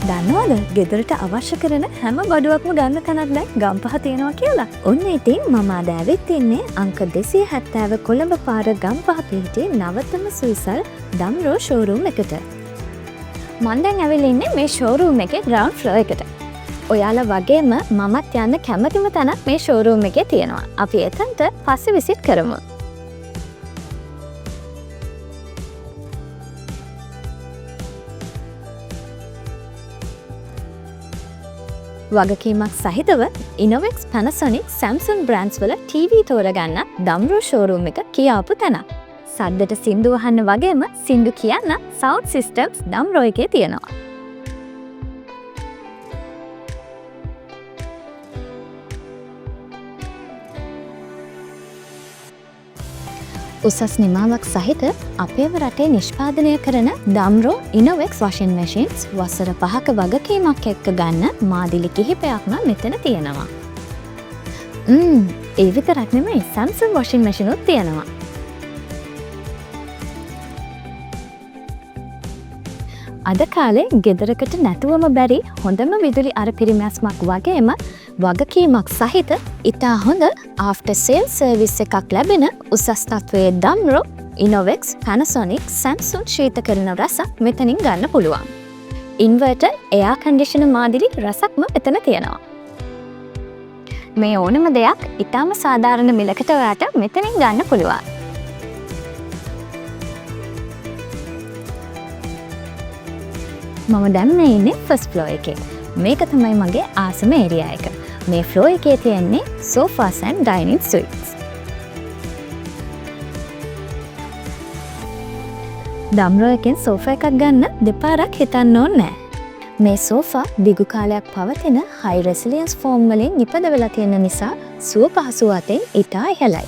දන්නවද ගෙදරට අවශ්‍ය කරන හැම බඩුවක්ම ගන්න තැනක් දැන් ගම්පහ තියෙනවා කියලා. ඔන්න ඉතින් මම අද ඇවිත් ඉන්නේ අංක 270 කොළඹ පාර ගම්පහ පිහිටියේ නවතම සුවිසල් දම්රෝ ෂෝරූම් එකට. මම දැන් ඇවිල්ලා ඉන්නේ මේ ෂෝරූම් එකේ ග්‍රවුන්ඩ් ෆ්ලෝර් එකට. ඔයාලා වගේම මමත් යන්න කැමතිම තැනක් මේ ෂෝරූම් එකේ තියෙනවා. අපි එතනට පස්සේ විසිට් කරමු. වගකීමක් සහිතව Innovex, Panasonic, Samsung brands වල TV තෝරගන්න දම්රෝ ෂෝරූම් එක කියාපු තැනක්. සද්දට සින්දු අහන්න වගේම සින්දු කියන්න sound systems දම්රෝ එකේ තියෙනවා. උසස් නිමාවක් සහිත අපේම රටේ නිෂ්පාදනය කරන දම්රෝ Innovex washing machines වසර 5ක වගකීමක් එක්ක ගන්න මාදිලි කිහිපයක්ම මෙතන තියෙනවා. ඒ විතරක් නෙමෙයි Samsung washing machine උත් තියෙනවා. අද කාලේ ගෙදරකට නැතුවම බැරි හොඳම විදුලි අර පිරිමැස්මක් වගේම වගකීමක් සහිත ඉතා හොඳ after sale service එකක් ලැබෙන උසස් තත්වයේ දම්රෝ Innovex, Panasonic, Samsung ශීතකරණ රසක් මෙතනින් ගන්න පුළුවන්. ඉන්වර්ටර්, එයා කන්ඩිෂනර් මාදිලි රසක්ම මෙතන තියෙනවා. මේ ඕනම දෙයක් ඉතාම සාධාරණ මිලකට ඔයාට මෙතනින් ගන්න පුළුවන්. මම දැන් මේ ඉන්නේ ෆස්ට් ෆ්ලෝර් එකේ. මේක තමයි මගේ ආසම ඒරියා එක. මේ ෆ්ලෝර් එකේ තියෙන්නේ sofas and dining suites. දම්රෝ එකෙන් සෝෆා එකක් ගන්න දෙපාරක් හිතන්න ඕනේ නැහැ. මේ සෝෆා දිගු කාලයක් පවතින high resilience foam වලින් නිපදවලා තියෙන නිසා සුව පහසු අතෙන් ඉතා ඉහළයි.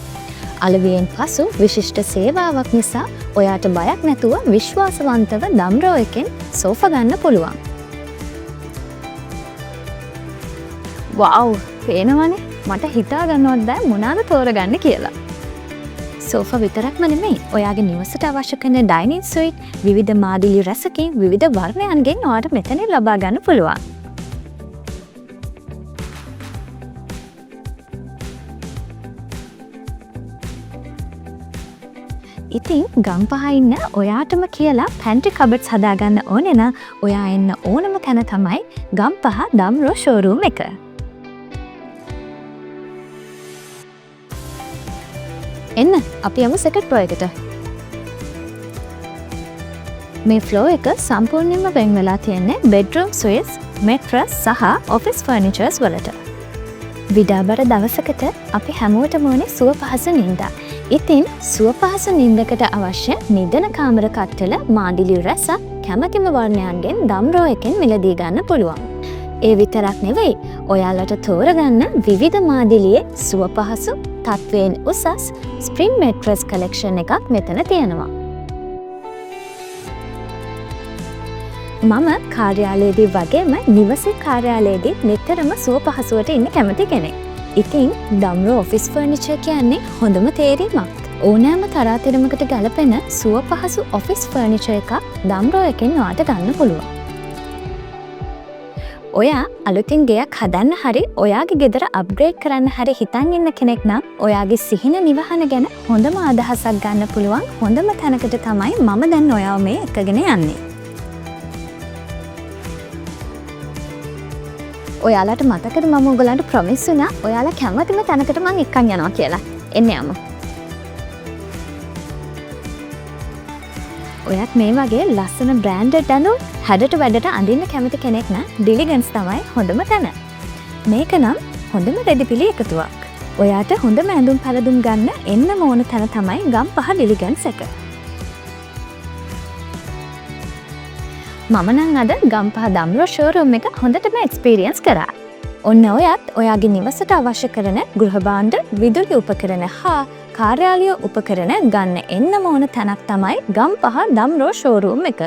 අලවියෙන් පසු විශිෂ්ට සේවාවක් නිසා ඔයාට බයක් නැතුව විශ්වාසවන්තව දම්රෝ එකෙන් සෝෆා ගන්න පුළුවන්. වව්! පේනවනේ මට හිතා ගන්නවත් බෑ මොනවාද තෝරගන්න කියලා. සෝෆා විතරක්ම නෙමෙයි ඔයාගේ නිවසට අවශ්‍ය කරන ඩයිනින් ස්වීට් විවිධ මාදිලි රසකින් විවිධ වර්ණයන්ගෙන් ඔයාට මෙතනින් ලබා ගන්න පුළුවන්. ඉතින් ගම්පහ ඉන්න ඔයාටම කියලා පැන්ට්‍රි කබඩ්ස් හදාගන්න ඕනේ නම් ඔයා එන්න ඕනම තැන තමයි ගම්පහ දම්රෝ ෂෝරූම් එක. එන්න අපි යමු සෙකන්ඩ් ෆ්ලෝර් එකට. මේ ෆ්ලෝර් එක සම්පූර්ණයෙන්ම වෙන් වෙලා තියෙන්නේ බෙඩ්රූම් ස්විස්, මැට්‍රස් සහ ඔෆිස් ෆර්නිචර්ස් වලට. විඩාබර දවසකට අපි හැමෝටම ඕනේ සුව පහසු නින්දා. ඉතින් සුව පහසු නින්දකට අවශ්‍ය නිදන කාමර කට්ටල මාදිලි රස කැමතිම වර්ණයන්ගෙන් දම්රෝ එකෙන් මිලදී ගන්න පුළුවන්. ඒ විතරක් නෙවෙයි ඔයාලට තෝරගන්න විවිධ මාදිලියේ සුව පහසු තත්වයෙන් උසස් ස්ප්‍රින් මැට්‍රස් කලෙක්ෂන් එකක් මෙතන තියෙනවා. මම කාර්යාලයේදී වගේම නිවසේ කාර්යාලයේදී නිතරම සුව පහසුවට ඉන්න කැමති කෙනෙක්. ඉතින් දම්රෝ ඔෆිස් ෆර්නිචර් කියන්නේ හොඳම තේරීමක්. ඕනෑම තරාතිරමකට ගැලපෙන සුව පහසු ඔෆිස් ෆර්නිචර් එකක් දම්රෝ එකෙන් ඔයාට ගන්න පුළුවන්. ඔයා අලුතින් ගෙයක් හදන්න හරි ඔයාගේ ගෙදර අප්ග්‍රේඩ් කරන්න හරි හිතන් ඉන්න කෙනෙක් නම් ඔයාගේ සිහින නිවහන ගැන හොඳම අදහසක් ගන්න පුළුවන් හොඳම තැනකට තමයි මම දැන් ඔයාව මේ එකගෙන යන්නේ. ඔයාලට මතකද මම ඔයගලන්ට ප්‍රොමිස් වුණා ඔයාලා කැමතිම තැනකට මම එක්කන් යනවා කියලා. එන්න යමු. ඔයත් මේ වගේ ලස්සන බ්‍රෑන්ඩඩ් ඇඳුම් හැඩට වැඩට අඳින්න කැමති කෙනෙක් නම් ඩිලිගන්ස් තමයි හොඳම තැන. මේක නම් හොඳම රෙදිපිලි එකතුවක්. ඔයාට හොඳම ඇඳුම් පැළඳුම් ගන්න එන්නම ඕන තැන තමයි ගම්පහ ඩිලිගන්ස් එක. මම නම් අද ගම්පහ දම්රෝ ෂෝරූම් එක හොඳටම එක්ස්පීරියන්ස් කරා. ඔන්න ඔයත් ඔයාගේ නිවසට අවශ්‍ය කරන ගෘහ භාණ්ඩ, විදුලි උපකරණ හා කාර්යාලීය උපකරණ ගන්න එන්නම ඕන තැනක් තමයි ගම්පහ දම්රෝ ෂෝරූම් එක.